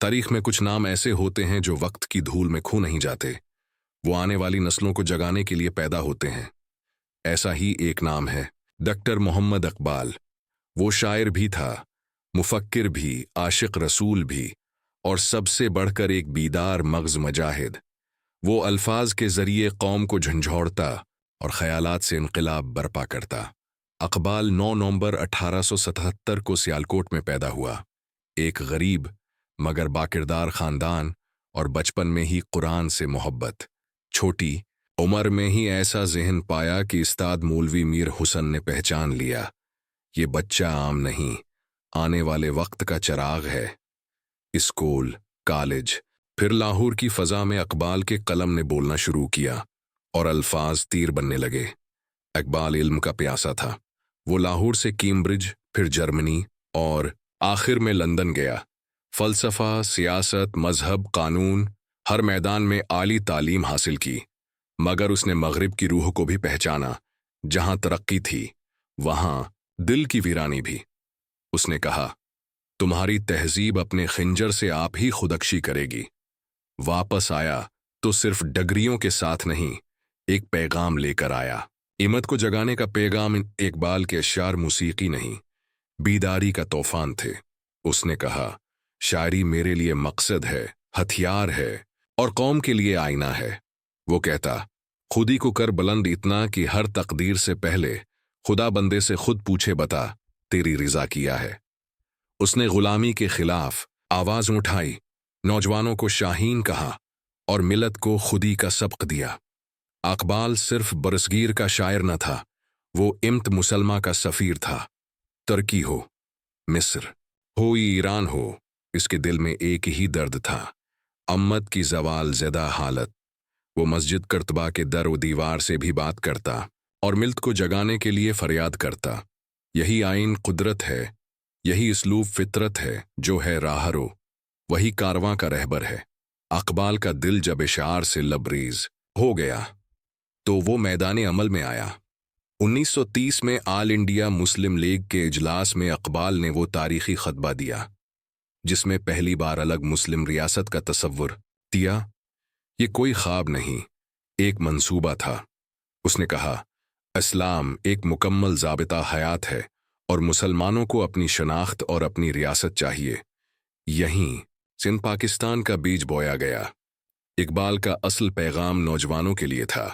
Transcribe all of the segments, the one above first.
تاریخ میں کچھ نام ایسے ہوتے ہیں جو وقت کی دھول میں کھو نہیں جاتے، وہ آنے والی نسلوں کو جگانے کے لیے پیدا ہوتے ہیں۔ ایسا ہی ایک نام ہے ڈاکٹر محمد اقبال۔ وہ شاعر بھی تھا، مفکر بھی، عاشق رسول بھی، اور سب سے بڑھ کر ایک بیدار مغز مجاہد۔ وہ الفاظ کے ذریعے قوم کو جھنجھوڑتا اور خیالات سے انقلاب برپا کرتا۔ اقبال 9 نومبر 1877 کو سیالکوٹ میں پیدا ہوا، ایک غریب مگر باکردار خاندان، اور بچپن میں ہی قرآن سے محبت۔ چھوٹی عمر میں ہی ایسا ذہن پایا کہ استاد مولوی میر حسن نے پہچان لیا، یہ بچہ عام نہیں، آنے والے وقت کا چراغ ہے۔ اسکول، کالج، پھر لاہور کی فضا میں اقبال کے قلم نے بولنا شروع کیا اور الفاظ تیر بننے لگے۔ اقبال علم کا پیاسا تھا۔ وہ لاہور سے کیمبرج، پھر جرمنی اور آخر میں لندن گیا۔ فلسفہ، سیاست، مذہب، قانون، ہر میدان میں عالی تعلیم حاصل کی، مگر اس نے مغرب کی روح کو بھی پہچانا۔ جہاں ترقی تھی، وہاں دل کی ویرانی بھی۔ اس نے کہا، تمہاری تہذیب اپنے خنجر سے آپ ہی خودکشی کرے گی۔ واپس آیا تو صرف ڈگریوں کے ساتھ نہیں، ایک پیغام لے کر آیا۔ امت کو جگانے کا پیغام اقبال کے اشعار موسیقی نہیں، بیداری کا طوفان تھے۔ اس نے کہا، شاعری میرے لیے مقصد ہے، ہتھیار ہے، اور قوم کے لیے آئینہ ہے۔ وہ کہتا، خودی کو کر بلند اتنا کہ ہر تقدیر سے پہلے خدا بندے سے خود پوچھے، بتا تیری رضا کیا ہے۔ اس نے غلامی کے خلاف آواز اٹھائی، نوجوانوں کو شاہین کہا، اور ملت کو خودی کا سبق دیا۔ اقبال صرف برصغیر کا شاعر نہ تھا، وہ امت مسلمہ کا سفیر تھا۔ ترکی ہو، مصر ہو، ایران ہو، اس کے دل میں ایک ہی درد تھا، امت کی زوال زدہ حالت۔ وہ مسجد کرتبہ کے در و دیوار سے بھی بات کرتا اور ملت کو جگانے کے لیے فریاد کرتا۔ یہی آئین قدرت ہے، یہی اسلوب فطرت ہے، جو ہے راہرو وہی کارواں کا رہبر ہے۔ اقبال کا دل جب اشعار سے لبریز ہو گیا تو وہ میدان عمل میں آیا۔ 1930 میں آل انڈیا مسلم لیگ کے اجلاس میں اقبال نے وہ تاریخی خطبہ دیا جس میں پہلی بار الگ مسلم ریاست کا تصور دیا۔ یہ کوئی خواب نہیں، ایک منصوبہ تھا۔ اس نے کہا، اسلام ایک مکمل ضابطہ حیات ہے اور مسلمانوں کو اپنی شناخت اور اپنی ریاست چاہیے۔ یہیں سندھ پاکستان کا بیج بویا گیا۔ اقبال کا اصل پیغام نوجوانوں کے لیے تھا۔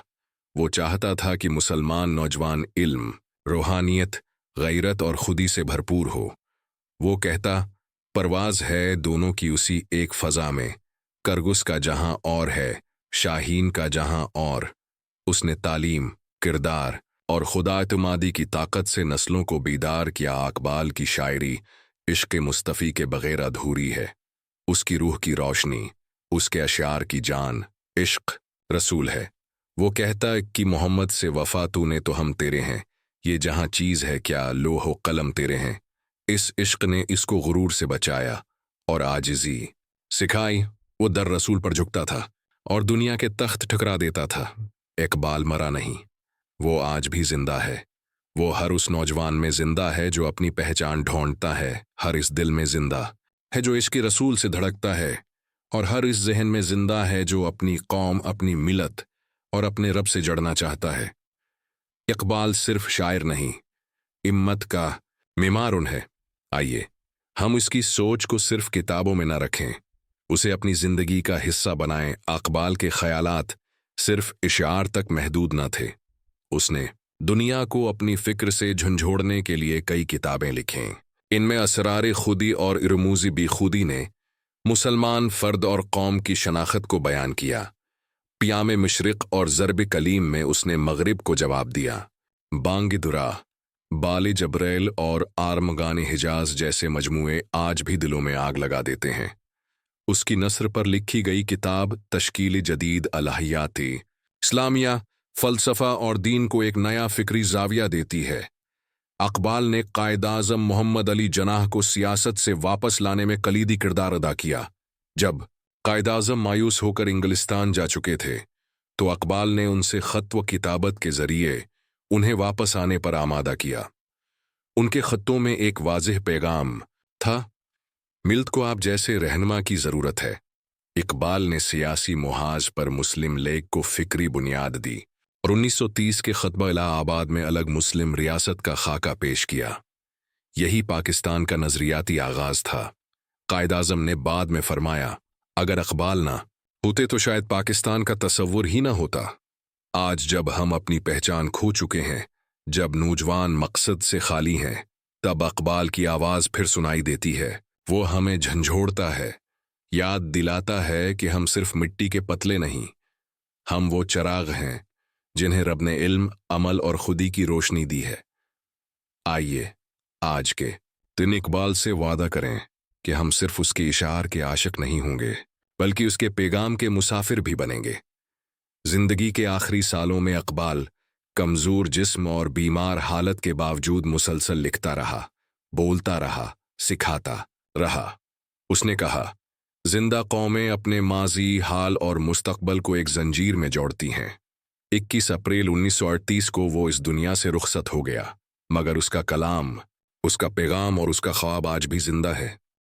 وہ چاہتا تھا کہ مسلمان نوجوان علم، روحانیت، غیرت اور خودی سے بھرپور ہو۔ وہ کہتا، پرواز ہے دونوں کی اسی ایک فضا میں، کرگس کا جہاں اور ہے، شاہین کا جہاں اور۔ اس نے تعلیم، کردار اور خدا اعتمادی کی طاقت سے نسلوں کو بیدار کیا۔ اقبال کی شاعری عشق مصطفی کے بغیر ادھوری ہے۔ اس کی روح کی روشنی، اس کے اشعار کی جان، عشق رسول ہے۔ وہ کہتا کہ محمد سے وفا تو نے تو ہم تیرے ہیں، یہ جہاں چیز ہے کیا لوح و قلم تیرے ہیں۔ اس عشق نے اس کو غرور سے بچایا اور عاجزی سکھائی۔ وہ در رسول پر جھکتا تھا اور دنیا کے تخت ٹھکرا دیتا تھا۔ اقبال مرا نہیں، وہ آج بھی زندہ ہے۔ وہ ہر اس نوجوان میں زندہ ہے جو اپنی پہچان ڈھونڈتا ہے، ہر اس دل میں زندہ ہے جو عشق رسول سے دھڑکتا ہے، اور ہر اس ذہن میں زندہ ہے جو اپنی قوم، اپنی ملت اور اپنے رب سے جڑنا چاہتا ہے۔ اقبال صرف شاعر نہیں، امت کا معمارن ہے۔ آئیے ہم اس کی سوچ کو صرف کتابوں میں نہ رکھیں، اسے اپنی زندگی کا حصہ بنائیں۔ اقبال کے خیالات صرف اشعار تک محدود نہ تھے، اس نے دنیا کو اپنی فکر سے جھنجھوڑنے کے لیے کئی کتابیں لکھیں۔ ان میں اسرار خودی اور رموز بی خودی نے مسلمان فرد اور قوم کی شناخت کو بیان کیا۔ پیام مشرق اور ضرب کلیم میں اس نے مغرب کو جواب دیا۔ بانگ درا، بال جبریل اور آرمغان حجاز جیسے مجموعے آج بھی دلوں میں آگ لگا دیتے ہیں۔ اس کی نثر پر لکھی گئی کتاب تشکیل جدید الہیاتی اسلامیہ فلسفہ اور دین کو ایک نیا فکری زاویہ دیتی ہے۔ اقبال نے قائد اعظم محمد علی جناح کو سیاست سے واپس لانے میں کلیدی کردار ادا کیا۔ جب قائد اعظم مایوس ہو کر انگلستان جا چکے تھے تو اقبال نے ان سے خط و کتابت کے ذریعے انہیں واپس آنے پر آمادہ کیا۔ ان کے خطوں میں ایک واضح پیغام تھا، ملت کو آپ جیسے رہنما کی ضرورت ہے۔ اقبال نے سیاسی محاذ پر مسلم لیگ کو فکری بنیاد دی اور 1930 کے خطبہ الہ آباد میں الگ مسلم ریاست کا خاکہ پیش کیا۔ یہی پاکستان کا نظریاتی آغاز تھا۔ قائد اعظم نے بعد میں فرمایا، اگر اقبال نہ ہوتے تو شاید پاکستان کا تصور ہی نہ ہوتا۔ آج جب ہم اپنی پہچان کھو چکے ہیں، جب نوجوان مقصد سے خالی ہیں، تب اقبال کی آواز پھر سنائی دیتی ہے۔ وہ ہمیں جھنجھوڑتا ہے، یاد دلاتا ہے کہ ہم صرف مٹی کے پتلے نہیں، ہم وہ چراغ ہیں جنہیں رب نے علم، عمل اور خودی کی روشنی دی ہے۔ آئیے آج کے دن اقبال سے وعدہ کریں کہ ہم صرف اس کے اشعار کے عاشق نہیں ہوں گے، بلکہ اس کے پیغام کے مسافر بھی بنیں گے۔ زندگی کے آخری سالوں میں اقبال کمزور جسم اور بیمار حالت کے باوجود مسلسل لکھتا رہا، بولتا رہا، سکھاتا رہا۔ اس نے کہا، زندہ قومیں اپنے ماضی، حال اور مستقبل کو ایک زنجیر میں جوڑتی ہیں۔ 21 اپریل 1938 کو وہ اس دنیا سے رخصت ہو گیا، مگر اس کا کلام، اس کا پیغام اور اس کا خواب آج بھی زندہ ہے۔